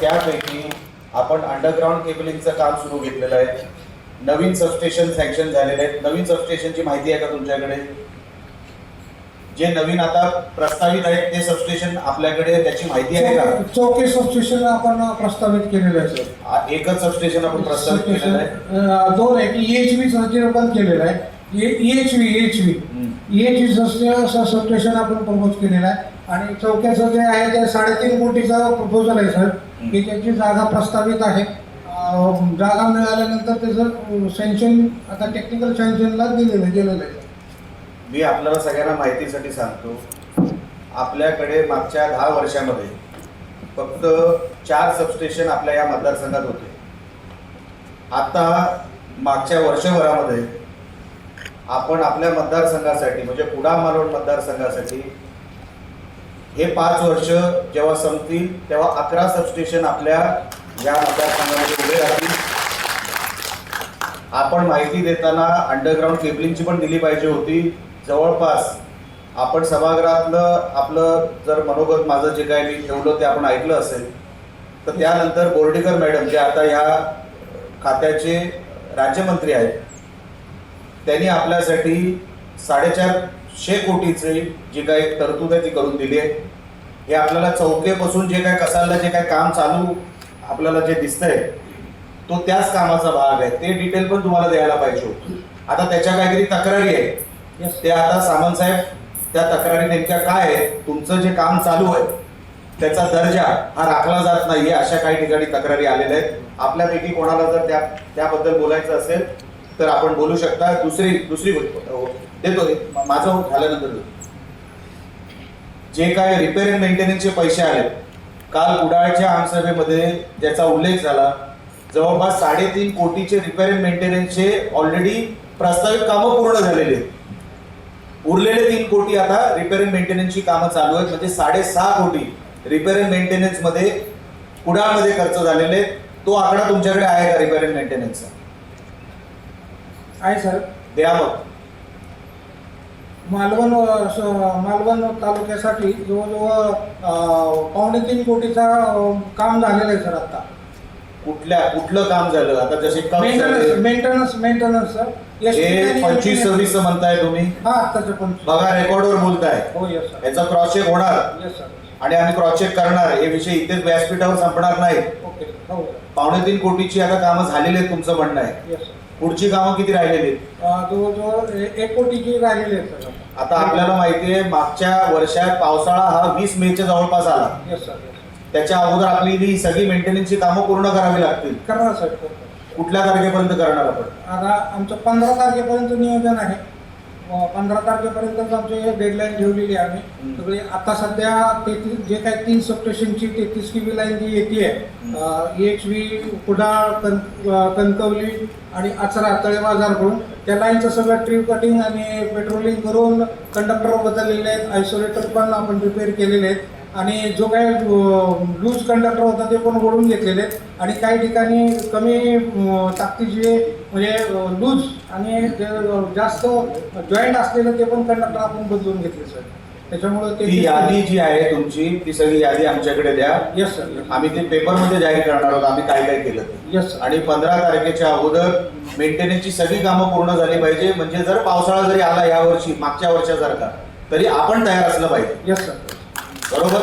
त्यापैकी आपण अंडरग्राऊंड केबलिंगचं काम सुरू घेतलेलं आहे. नवीन सबस्टेशन सँक्शन झालेले आहेत. नवीन सबस्टेशनची माहिती आहे का तुमच्याकडे? जे नवीन आता प्रस्तावित आहेत ते सबस्टेशन आपल्याकडे त्याची माहिती आहे का? चौके सबस्टेशन आपण प्रस्तावित केलेलं आहे सर. एकच सबस्टेशन आपण प्रस्तावित केलेलं आहे. दोन आहे की EHV साठी पण केलेलं आहे. EHV सबस्टेशन आपण प्रपोज केलेलं आहे. आणि चौक्याचं जे आहे ते 3.5 कोटीचा प्रपोजल आहे सर, की त्याची जागा प्रस्तावित आहे. जागा मिळाल्यानंतर त्याचं सँक्शन आता टेक्निकल सँक्शनला गेलेलं आहे. मी आपल्याला सगळ्यांना माहितीसाठी सांगतो, आपल्याकडे मागच्या 10 वर्षामध्ये फक्त 4 सबस्टेशन आपल्या या मतदारसंघात होते. आता मागच्या वर्षभरामध्ये आपण आपल्या मतदारसंघासाठी म्हणजे कुडाळ मालवण मतदारसंघासाठी हे 5 वर्ष जेव्हा संपतील तेव्हा 11 सबस्टेशन आपल्या या मतदारसंघामध्ये उभे राहतील. आपण माहिती देताना अंडरग्राऊंड केबलिंगची पण दिली पाहिजे होती. जवळपास आपण सभागृहातलं आपलं जर मनोगत माझं जे काय मी ठेवलं ते आपण ऐकलं असेल, तर त्यानंतर बोर्डीकर मॅडम जे आता ह्या खात्याचे राज्यमंत्री आहेत, त्यांनी आपल्यासाठी 450 कोटीचे जे काही तरतूद आहे ती करून दिली आहे. हे आपल्याला चौकेपासून जे काय कसालला जे काय काम चालू आपल्याला जे दिसतंय तो त्याच कामाचा भाग आहे. ते डिटेल पण तुम्हाला द्यायला पाहिजे होतं. आता त्याच्या काहीतरी तक्रारी आहे, ते आता सामंत साहेब त्या तक्रारी नेमक्या काय आहेत, तुमचं जे काम चालू आहे त्याचा दर्जा हा राखला जात नाहीये, अशा काही ठिकाणी तक्रारी आलेल्या आहेत. आपल्यापैकी कोणाला जर त्याबद्दल बोलायचं असेल तर आपण बोलू शकता. दुसरी देतो माझं झाल्यानंतर जे काय रिपेअर अँड मेंटेनन्सचे पैसे आले, काल कुडाळच्या आमसभेमध्ये त्याचा उल्लेख झाला. जवळपास 3.5 कोटीचे रिपेअर अँड मेंटेनन्सचे ऑलरेडी प्रस्तावित कामं पूर्ण झालेले आहेत. उरलेले 3 कोटी आता रिपेअर अँड मेंटेनन्सची कामं चालू आहेत. म्हणजे 6.5 कोटी रिपेअर अँड मेंटेनन्स मध्ये कुडाळमध्ये खर्च झालेले. तो आकडा तुमच्याकडे आहे का रिपेअर अँड मेंटेनन्सचा? आहे सर. द्या मग. मालवण तालुक्यासाठी जवळजवळ 3.25 कोटीचा काम झालेलं आहे सर. आता कुठलं काम झालं? आता जसे मेंटेनन्स सर. 25-26 म्हणताय तुम्ही? हा, आताचे 25. बघा रेकॉर्डवर बोलताय. हो यस सर. याचा क्रॉस चेक होणार. Yes sir. आणि आम्ही क्रॉस चेक करणार. हे विषय इथेच व्यासपीठावर संपणार नाही. ओके. हो. 3.25 कोटीची आता कामं झालेली आहेत तुमचं म्हणणं आहे. Yes sir. पुढची कामं किती राहिलेली आहेत? जवळजवळ 1 कोटीची राहिलेली आहे सर. आता आपल्याला माहिती आहे मागच्या वर्षात पावसाळा हा 20 मेच्या जवळपास आला. Yes sir. त्याच्या अगोदर आपली सगळी मेंटेनन्सची कामं पूर्ण करावी लागतील. करणार सर. कुठल्या तारखेपर्यंत करणार आपण? आता आमचं 15 तारखेपर्यंत नियोजन आहे. 15 तारखेपर्यंतच आमची डेडलाईन ठेवलेली आहे आम्ही सगळी. आता सध्या 33 जे काही 3 सबस्टेशनची 33 KB लाईन जी येते आहे, EHV कुडाळ, कणकवली आणि आचरा तळेबाजारकडून, त्या लाईनचं सगळं ट्री कटिंग आणि पेट्रोलिंग करून कंडक्टर बदललेले आहेत. आयसोलेटर पण आपण रिपेअर केलेले आहेत. आणि जो काही लूज कंडक्टर होता ते पण ओढून घेतलेले आहेत. आणि काही ठिकाणी कमी ताकदीचे म्हणजे लूज आणि जास्त जॉईंट असलेलं ते पण कंडक्टर आपण बदलून घेतले सर. त्याच्यामुळे ती यादी जी आहे तुमची ती सगळी यादी आमच्याकडे द्या. Yes sir. आम्ही ते पेपरमध्ये जाहीर करणार आहोत आम्ही काय काय केलं ते. यस. आणि 15 तारखेच्या अगोदर मेंटेनन्सची सगळी कामं पूर्ण झाली पाहिजे. म्हणजे जर पावसाळा जरी आला यावर्षी मागच्या वर्षासारखा तरी आपण तयार असलं पाहिजे. Yes sir. बरोबर?